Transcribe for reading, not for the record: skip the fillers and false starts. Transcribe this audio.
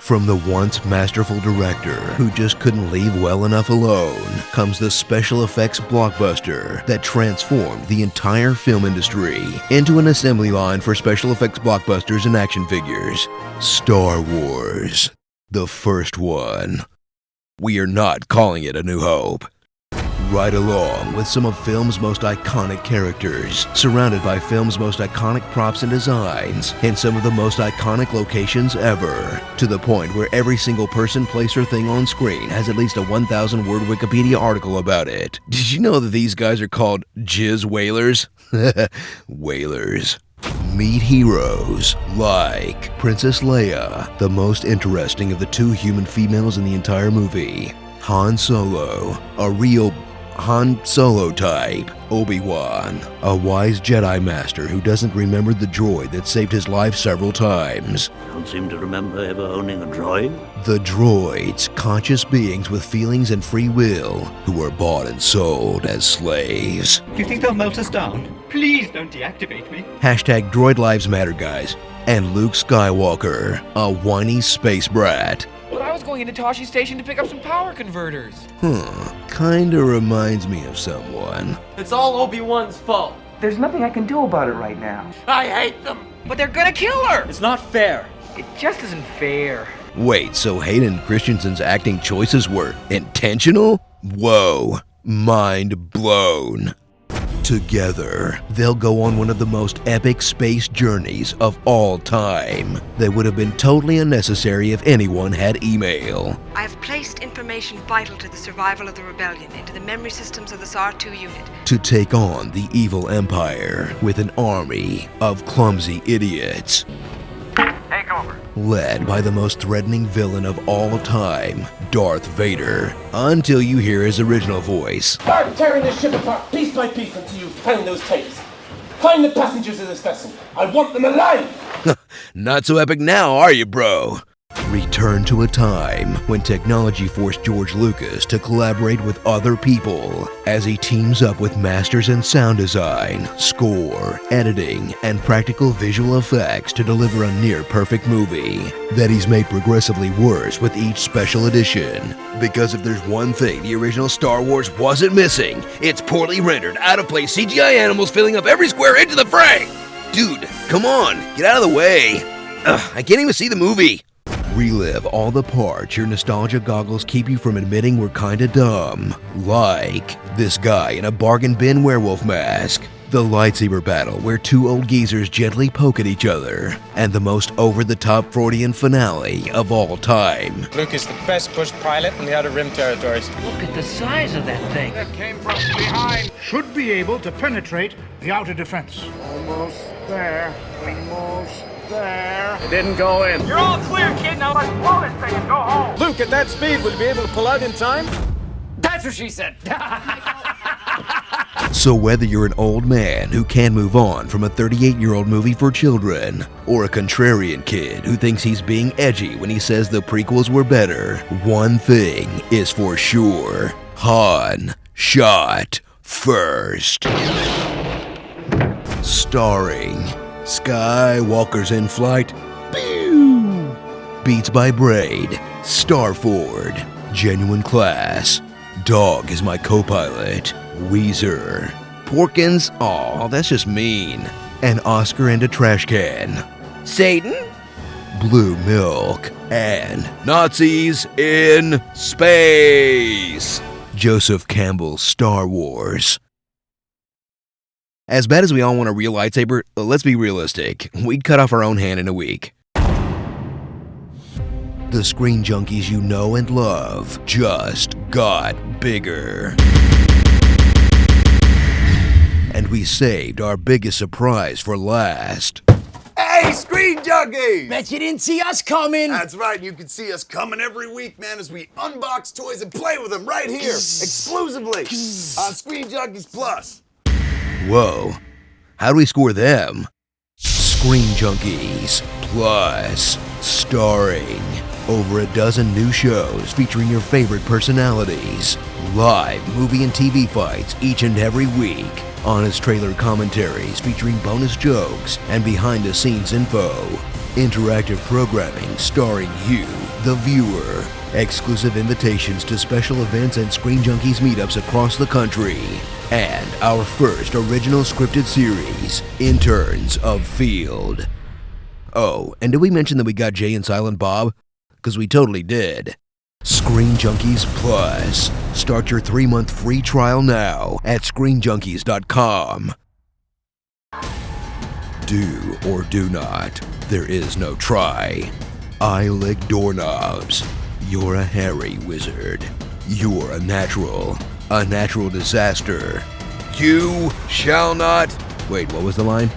From the once masterful director who just couldn't leave well enough alone comes the special effects blockbuster that transformed the entire film industry into an assembly line for special effects blockbusters and action figures. Star Wars. The first one. We are not calling it A New Hope. Ride along with some of film's most iconic characters, surrounded by film's most iconic props and designs, in some of the most iconic locations ever, to the point where every single person, place, or thing on screen has at least a 1,000-word Wikipedia article about it. Did you know that these guys are called Jizz Whalers? Whalers. Meet heroes like Princess Leia, the most interesting of the two human females in the entire movie. Han Solo, a real Han Solo type. Obi-Wan, a wise Jedi Master who doesn't remember the droid that saved his life several times. Don't seem to remember ever owning a droid. The droids, conscious beings with feelings and free will, who are bought and sold as slaves. You think they'll melt us down? Please don't deactivate me. Hashtag Droid Lives Matter, guys. And Luke Skywalker, a whiny space brat. But I was going into Tashi Station to pick up some power converters. Kinda reminds me of someone. It's all Obi-Wan's fault. There's nothing I can do about it right now. I hate them. But they're gonna kill her! It's not fair. It just isn't fair. Wait, so Hayden Christensen's acting choices were intentional? Whoa, mind blown. Together, they'll go on one of the most epic space journeys of all time. They would have been totally unnecessary if anyone had email. I have placed information vital to the survival of the rebellion into the memory systems of this R2 unit. To take on the evil empire with an army of clumsy idiots. Take over. Led by the most threatening villain of all time, Darth Vader, until you hear his original voice. Start tearing this ship apart piece by piece until you find those tapes. Find the passengers of this vessel. I want them alive! Not so epic now, are you, bro? Return to a time when technology forced George Lucas to collaborate with other people as he teams up with masters in sound design, score, editing, and practical visual effects to deliver a near-perfect movie that he's made progressively worse with each special edition. Because if there's one thing the original Star Wars wasn't missing, it's poorly rendered, out-of-place CGI animals filling up every square inch of the frame! Dude, come on, get out of the way! I can't even see the movie! Relive all the parts your nostalgia goggles keep you from admitting were kinda dumb. Like this guy in a bargain bin werewolf mask, the lightsaber battle where two old geezers gently poke at each other, and the most over-the-top Freudian finale of all time. Luke is the best bush pilot in the Outer Rim territories. Look at the size of that thing. That came from behind. Should be able to penetrate the outer defense. Almost there. Almost there. It didn't go in. You're all clear, kid. Now let's blow this thing and go home. Luke, at that speed, will you be able to pull out in time? That's what she said. So whether you're an old man who can move on from a 38-year-old movie for children, or a contrarian kid who thinks he's being edgy when he says the prequels were better, one thing is for sure. Han shot first. Starring Skywalker's in Flight, Pew! Beats by Braid, Starford, Genuine Class, Dog is my co-pilot, Weezer, Porkins, aw, that's just mean, an Oscar and a trash can, Satan, Blue Milk, and Nazis in Space, Joseph Campbell's Star Wars. As bad as we all want a real lightsaber, let's be realistic. We'd cut off our own hand in a week. The screen junkies you know and love just got bigger. And we saved our biggest surprise for last. Hey, Screen Junkies! Bet you didn't see us coming. That's right, you can see us coming every week, man, as we unbox toys and play with them right here, exclusively on Screen Junkies Plus. Whoa, how do we score them? Screen Junkies Plus, starring over a dozen new shows featuring your favorite personalities, live movie and TV fights each and every week, honest trailer commentaries featuring bonus jokes and behind-the-scenes info, Interactive programming starring you, the viewer. Exclusive invitations to special events and Screen Junkies meetups across the country. And our first original scripted series, Interns of Field. Oh, and did we mention that we got Jay and Silent Bob? Because we totally did. Screen Junkies Plus. Start your 3-month free trial now at ScreenJunkies.com. Do or do not. There is no try. I lick doorknobs. You're a hairy wizard. You're a natural disaster. You shall not... Wait, what was the line?